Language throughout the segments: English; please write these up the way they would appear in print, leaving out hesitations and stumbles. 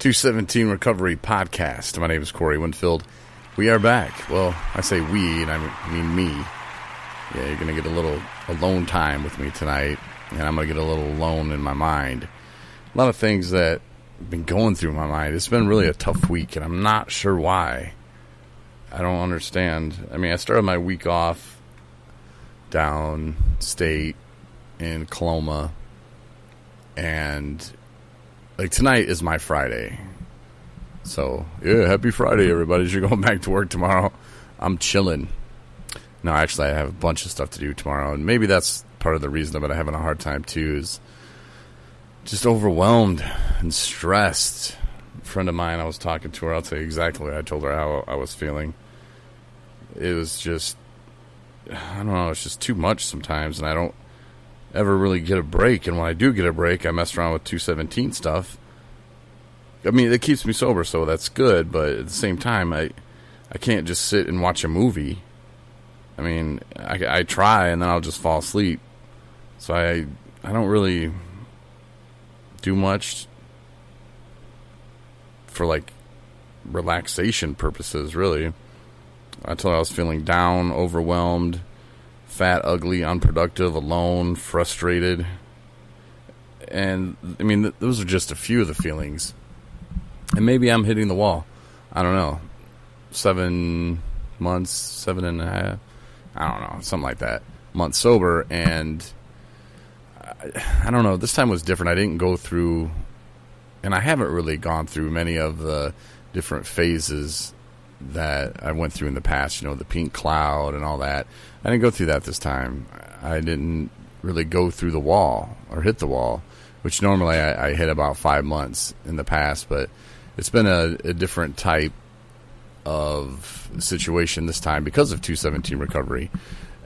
217 Recovery Podcast. My name is Corey Winfield. We are back. Well, I say we, and I mean me. Yeah, you're going to get a little alone time with me tonight, and I'm going to get a little alone in my mind. A lot of things that have been going through my mind. It's been really a tough week, and I'm not sure why. I don't understand. I mean, I started my week off downstate in Coloma, and like tonight is my Friday. So, yeah, happy Friday, everybody. You're going back to work tomorrow. I'm chilling. No, actually, I have a bunch of stuff to do tomorrow, and maybe that's part of the reason I'm having a hard time, too, is just overwhelmed and stressed. A friend of mine, I was talking to her. I'll tell you exactly. I told her how I was feeling. It was just, I don't know, it's just too much sometimes, and I don't ever really get a break. And when I do get a break, I mess around with 217 stuff. I mean, it keeps me sober, so that's good, but at the same time, I can't just sit and watch a movie. I mean, I try, and then I'll just fall asleep. So I don't really do much for, like, relaxation purposes, really. I told her I was feeling down, overwhelmed, fat, ugly, unproductive, alone, frustrated. And, I mean, those are just a few of the feelings. And maybe I'm hitting the wall. I don't know. 7 months, 7.5, I don't know, something like that. Months sober, and I don't know. This time was different. I didn't go through, and I haven't really gone through many of the different phases that I went through in the past, you know, the pink cloud and all that. I didn't go through that this time. I didn't really go through the wall or hit the wall, which normally I hit about 5 months in the past, but it's been a different type of situation this time because of 217 recovery,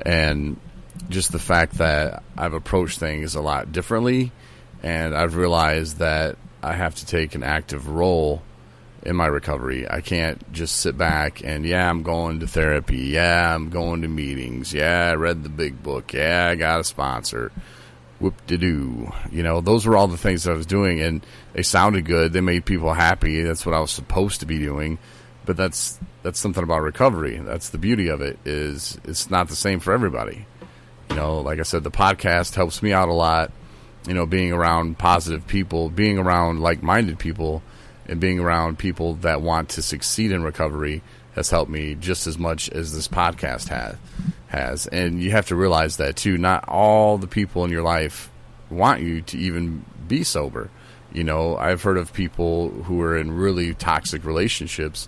and just the fact that I've approached things a lot differently, and I've realized that I have to take an active role in my recovery. I can't just sit back and, yeah, I'm going to therapy. Yeah, I'm going to meetings. Yeah, I read the big book. Yeah, I got a sponsor. Whoop-de-doo. You know, those were all the things that I was doing, and they sounded good. They made people happy. That's what I was supposed to be doing. But that's something about recovery. That's the beauty of it, is it's not the same for everybody. You know, like I said, the podcast helps me out a lot. You know, being around positive people, being around like-minded people, and being around people that want to succeed in recovery has helped me just as much as this podcast has. And you have to realize that, too. Not all the people in your life want you to even be sober. You know, I've heard of people who are in really toxic relationships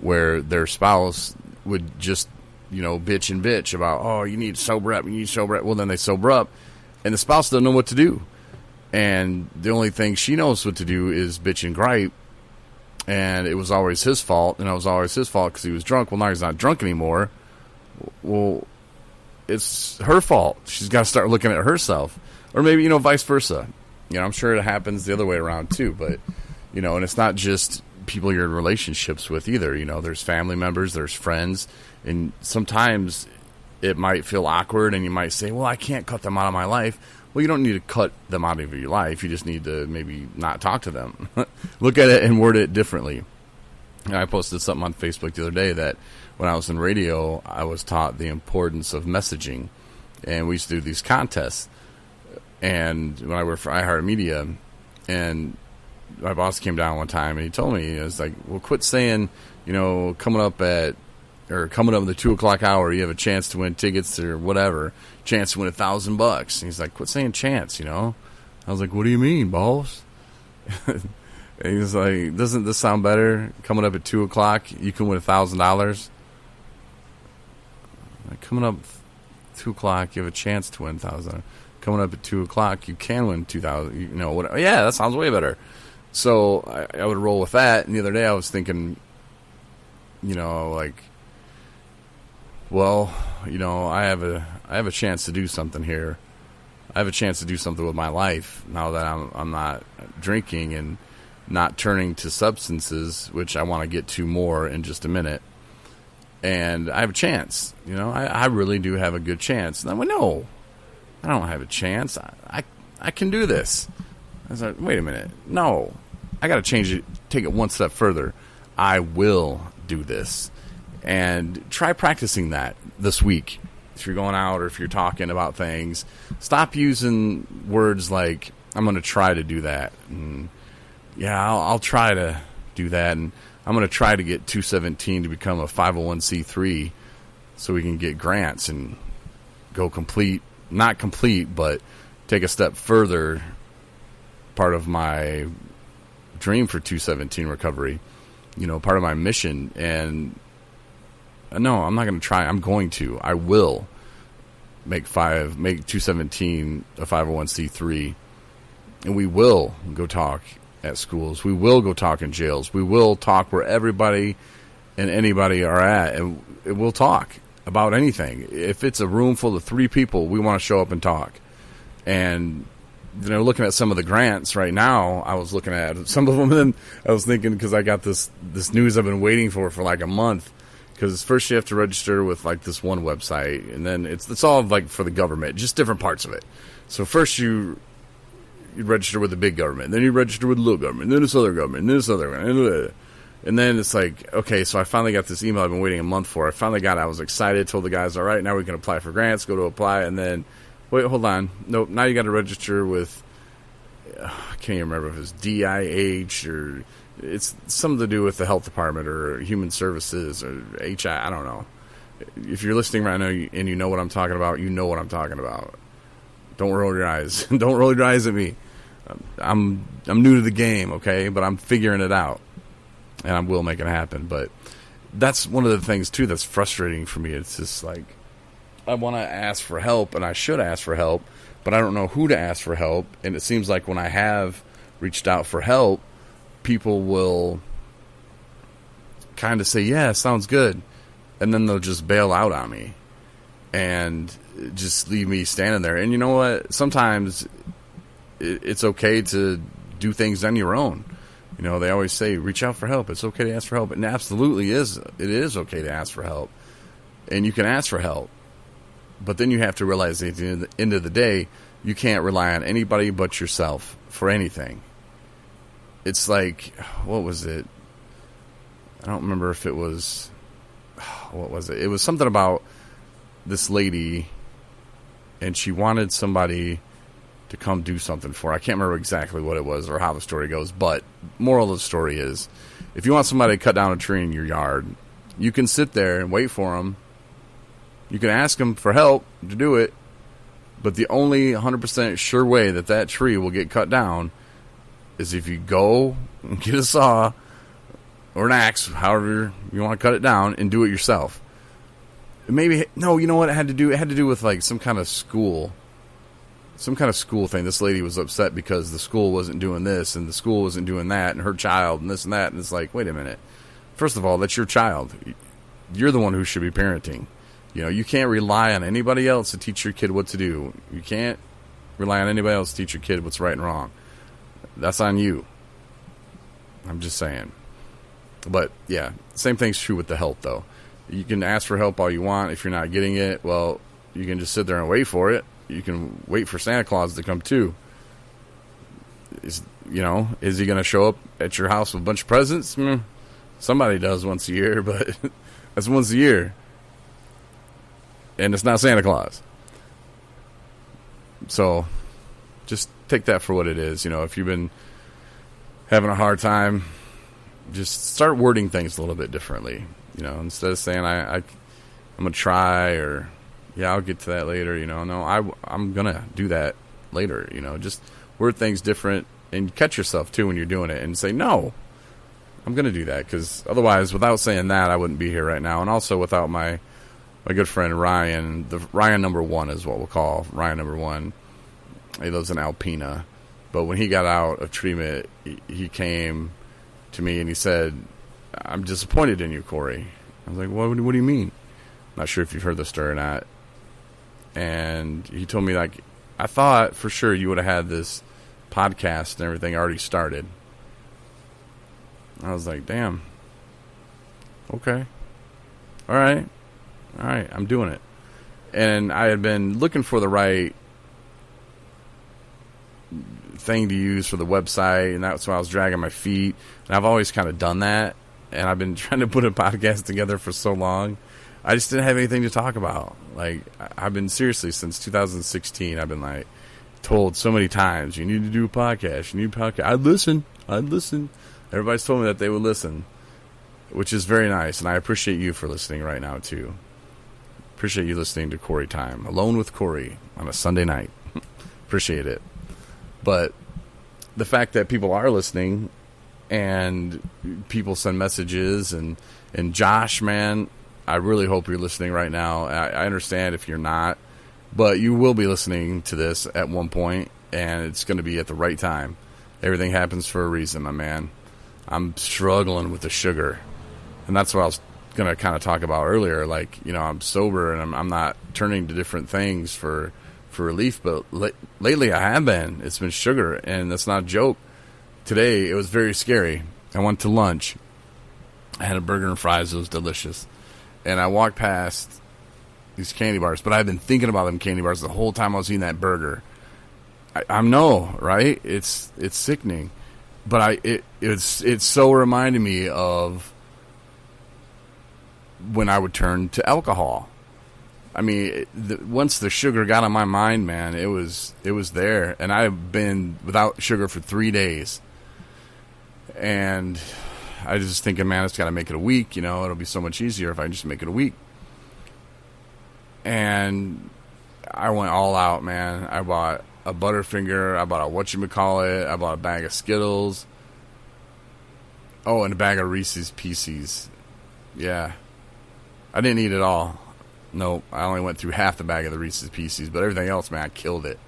where their spouse would just, you know, bitch about, oh, you need to sober up, you need to sober up. Well, then they sober up, and the spouse doesn't know what to do. And the only thing she knows what to do is bitch and gripe. And it was always his fault, and it was always his fault because he was drunk. Well, now he's not drunk anymore. Well, it's her fault. She's got to start looking at herself. Or maybe, you know, vice versa. You know, I'm sure it happens the other way around, too. But, you know, and it's not just people you're in relationships with either. You know, there's family members, there's friends. And sometimes it might feel awkward, and you might say, well, I can't cut them out of my life. Well, you don't need to cut them out of your life. You just need to maybe not talk to them. Look at it and word it differently. And I posted something on Facebook the other day that when I was in radio, I was taught the importance of messaging. And we used to do these contests. And when I worked for iHeartMedia, and my boss came down one time and he told me, he was like, well, quit saying, you know, coming up in the 2 o'clock hour, you have a chance to win tickets or whatever, chance to win $1,000. And he's like, quit saying chance, you know? I was like, what do you mean, boss? And he was like, doesn't this sound better? Coming up at 2 o'clock, you can win $1,000. Like, coming up 2 o'clock, you have a chance to win $1,000. Coming up at 2 o'clock, you can win $2,000. You know, whatever. Yeah, that sounds way better. So I would roll with that. And the other day I was thinking, you know, like, well, you know, I have a chance to do something here. I have a chance to do something with my life now that I'm not drinking and not turning to substances, which I want to get to more in just a minute. And I have a chance. You know, I really do have a good chance. And I went, no, I don't have a chance. I can do this. I was like, wait a minute. No, I got to change it take it one step further. I will do this. And try practicing that this week. If you're going out or if you're talking about things, stop using words like, I'm going to try to do that. And I'll try to do that. And I'm going to try to get 217 to become a 501c3 so we can get grants and go not complete, but take a step further. Part of my dream for 217 recovery, part of my mission. And no, I'm not going to try. I'm going to. I will make 217 a 501c3, and we will go talk at schools. We will go talk in jails. We will talk where everybody and anybody are at, and we'll talk about anything. If it's a room full of 3 people, we want to show up and talk. And looking at some of the grants right now, I was looking at some of them, and I was thinking, because I got this news I've been waiting for like a month. Because first you have to register with like this one website, and then it's all like for the government, just different parts of it. So first you register with the big government, then you register with the little government, then this other government, then this other government, and then it's like, okay, so I finally got this email I've been waiting a month for. I finally got it. I was excited, told the guys, all right, now we can apply for grants, go to apply, and then, wait, hold on. Nope, now you got to register with, I can't even remember if it's DIH or... It's something to do with the health department or human services or HI. I don't know. If you're listening right now and you know what I'm talking about, you know what I'm talking about. Don't roll your eyes. Don't roll your eyes at me. I'm new to the game, okay? But I'm figuring it out, and I will make it happen. But that's one of the things, too, that's frustrating for me. It's just like, I want to ask for help, and I should ask for help, but I don't know who to ask for help. And it seems like when I have reached out for help, people will kind of say, yeah, sounds good. And then they'll just bail out on me and just leave me standing there. And you know what? Sometimes it's okay to do things on your own. They always say, reach out for help. It's okay to ask for help. And it absolutely is. It is okay to ask for help. And you can ask for help. But then you have to realize at the end of the day, you can't rely on anybody but yourself for anything. It's like, what was it? I don't remember if it was, what was it? It was something about this lady, and she wanted somebody to come do something for her. I can't remember exactly what it was or how the story goes, but moral of the story is, if you want somebody to cut down a tree in your yard, you can sit there and wait for them. You can ask them for help to do it, but the only 100% sure way that tree will get cut down is if you go and get a saw or an axe, however you want to cut it down, and do it yourself. Maybe, no, you know what it had to do? It had to do with like some kind of school thing. This lady was upset because the school wasn't doing this and the school wasn't doing that, and her child and this and that. And it's like, wait a minute. First of all, that's your child. You're the one who should be parenting. You can't rely on anybody else to teach your kid what to do. You can't rely on anybody else to teach your kid what's right and wrong. That's on you. I'm just saying. But, yeah, same thing's true with the help, though. You can ask for help all you want. If you're not getting it, well, you can just sit there and wait for it. You can wait for Santa Claus to come, too. Is he going to show up at your house with a bunch of presents? Somebody does once a year, but that's once a year. And it's not Santa Claus. So, just take that for what it is. If you've been having a hard time, just start wording things a little bit differently. Instead of saying I'm gonna try, or I'll get to that later. No, I'm gonna do that later. Just word things different and catch yourself too when you're doing it, and say no, I'm gonna do that, because otherwise, without saying that, I wouldn't be here right now, and also without my good friend Ryan. The Ryan number 1 is what we'll call Ryan number 1. He lives in Alpena. But when he got out of treatment, he came to me and he said, I'm disappointed in you, Corey. I was like, what do you mean? Not sure if you've heard the story or not. And he told me, like, I thought for sure you would have had this podcast and everything already started. I was like, damn. Okay. All right, I'm doing it. And I had been looking for the right thing to use for the website, and that's why I was dragging my feet. And I've always kind of done that, and I've been trying to put a podcast together for so long. I just didn't have anything to talk about. Like, I've been seriously since 2016. I've been like told so many times, you need to do a podcast. You need a podcast. I'd listen. Everybody's told me that they would listen, which is very nice, and I appreciate you for listening right now too. Appreciate you listening to Corey Time, Alone with Corey on a Sunday night. Appreciate it. But the fact that people are listening and people send messages, and Josh, man, I really hope you're listening right now. I understand if you're not, but you will be listening to this at one point, and it's going to be at the right time. Everything happens for a reason, my man. I'm struggling with the sugar, and that's what I was going to kind of talk about earlier. Like, you know, I'm sober, and I'm not turning to different things for relief, but lately I have been. It's been sugar, and that's not a joke. Today, it was very scary. I went to lunch. I had a burger and fries. It was delicious. And I walked past these candy bars, but I've been thinking about them candy bars the whole time I was eating that burger. I know, right? It's sickening. But it's so reminding me of when I would turn to alcohol. I mean, once the sugar got on my mind, man, it was there. And I've been without sugar for 3 days. And I was just thinking, man, it's got to make it a week. You know, it'll be so much easier if I just make it a week. And I went all out, man. I bought a Butterfinger. I bought a whatchamacallit. I bought a bag of Skittles. Oh, and a bag of Reese's Pieces. Yeah. I didn't eat it all. Nope. I only went through half the bag of the Reese's Pieces, but everything else, man, I killed it.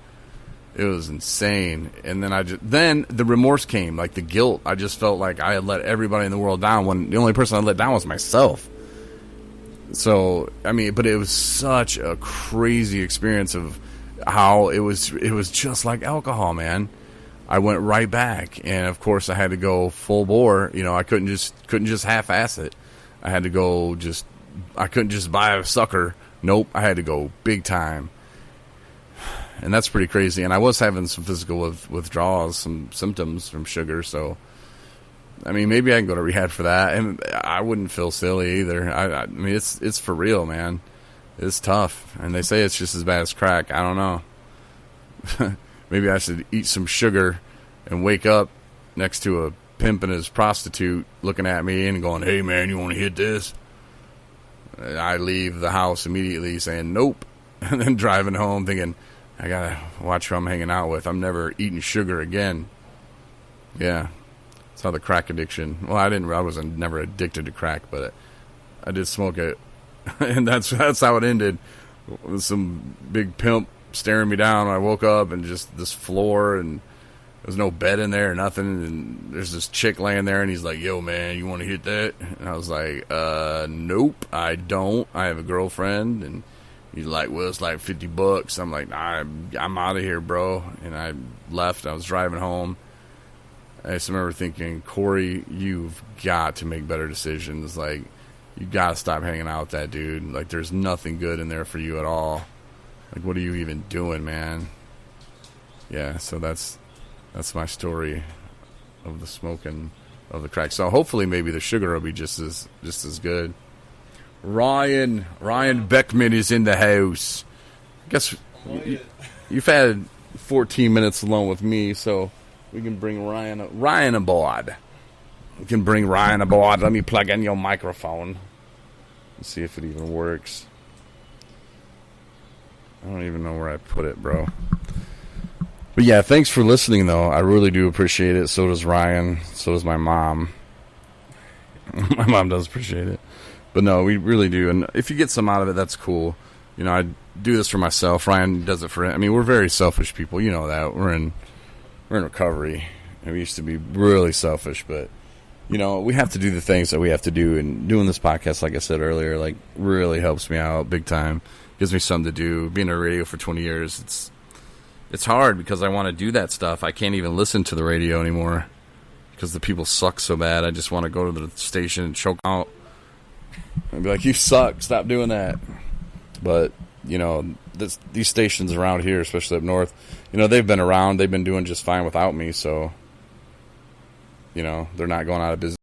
It was insane. And then the remorse came, like the guilt. I just felt like I had let everybody in the world down when the only person I let down was myself. So, I mean, but it was such a crazy experience of how it was just like alcohol, man. I went right back, and of course I had to go full bore. You know, I couldn't just half-ass it. I had to go I couldn't just buy a sucker. Nope, I had to go big time. And that's pretty crazy. And I was having some physical withdrawals, some symptoms from sugar. So, I mean, maybe I can go to rehab for that. And I wouldn't feel silly either. I mean, it's for real, man. It's tough. And they say it's just as bad as crack. I don't know. Maybe I should eat some sugar and wake up next to a pimp and his prostitute looking at me and going, hey, man, you want to hit this? And I leave the house immediately saying, nope. And then driving home thinking, I got to watch who I'm hanging out with. I'm never eating sugar again. Yeah. That's how the crack addiction. Well, I wasn't never addicted to crack, but I did smoke it. And that's how it ended. With some big pimp staring me down. I woke up and just this floor, and there's no bed in there or nothing. And there's this chick laying there, and he's like, yo, man, you want to hit that? And I was like, nope, I don't. I have a girlfriend. And he's like, well, it's like $50. I'm like, nah, I'm out of here, bro. And I left. I was driving home. I just remember thinking, Corey, you've got to make better decisions. Like, you got to stop hanging out with that dude. Like, there's nothing good in there for you at all. Like, what are you even doing, man? Yeah, so that's my story of the smoking of the crack. So hopefully maybe the sugar will be just as good. Ryan Beckman is in the house. I guess you've had 14 minutes alone with me, so we can bring Ryan aboard. We can bring Ryan aboard. Let me plug in your microphone. Let's see if it even works. I don't even know where I put it, bro. But yeah, thanks for listening, though. I really do appreciate it. So does Ryan. So does my mom. My mom does appreciate it. But no, we really do. And if you get some out of it, that's cool. You know, I do this for myself. Ryan does it for him. I mean, we're very selfish people. You know that. We're in recovery. And we used to be really selfish. But, you know, we have to do the things that we have to do. And doing this podcast, like I said earlier, like, really helps me out big time. Gives me something to do. Being on radio for 20 years, it's hard because I want to do that stuff. I can't even listen to the radio anymore because the people suck so bad. I just want to go to the station and choke out and be like, you suck, stop doing that. But, you know, these stations around here, especially up north, you know, they've been around. They've been doing just fine without me. So, you know, they're not going out of business.